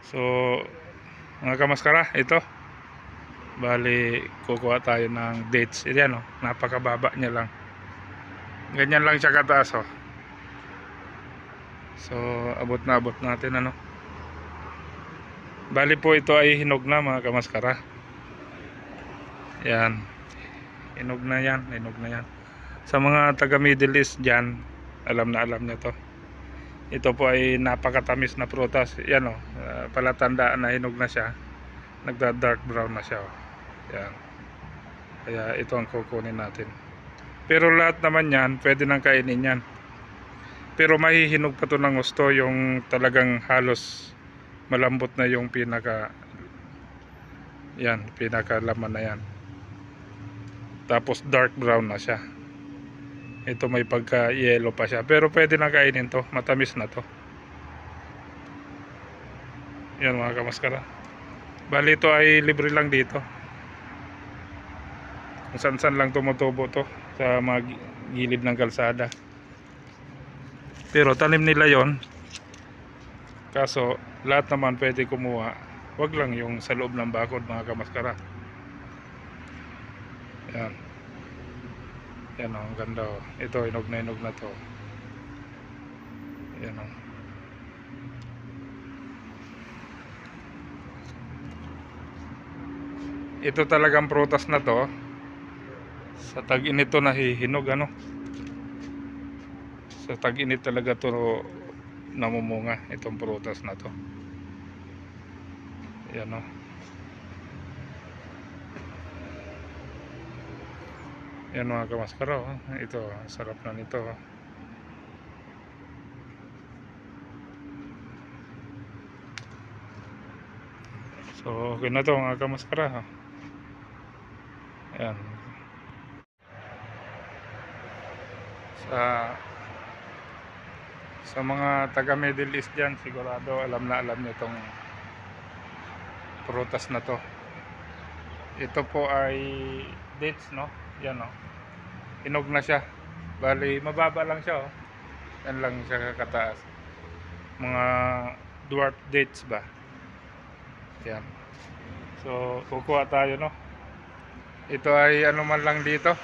So mga kamaskara, ito bali kukuha tayo ng dates. Yan, napakababa niya lang, ganyan lang siya kataas. So abot na abot natin, bali po ito ay hinog na mga kamaskara. Yan, hinog na yan. Sa mga taga Middle East dyan, alam na alam nyo to. Ito po ay napakatamis na prutas. Yan, palatandaan na hinog na siya, nagda dark brown na siya. Yan, kaya ito ang kukunin natin. Pero lahat naman yan pwede nang kainin yan, pero mahihinog pa to ng gusto, yung talagang halos malambot na yung pinaka laman na yan, tapos dark brown na siya. Ito may pagka yellow pa siya, pero pwede nang kainin to, matamis na to. Yan mga kamaskara, bali ito ay libre lang dito, kung saan lang tumutubo to, sa mga gilid ng kalsada. Pero tanim nila yon, kaso lahat naman pwede kumuha, wag lang yung sa loob ng bakod mga kamaskara. Yan, ang ganda. Ito hinog na to. Yan, ito talagang prutas na to, sa tag-init to nahihinog, sa tag-init talaga to namumunga itong prutas na to. Yan, yan mga kamaskara. Ito, sarap na nito. So okay na to mga kamaskara. Yan, sa mga taga Middle East dyan, sigurado alam na alam nyo itong prutas na to. Ito po ay dates, yan, hinog na siya, bali mababa lang siya, yan lang siya kataas, mga dwarf dates ba yan. So kukuha tayo, ito ay ano man lang dito,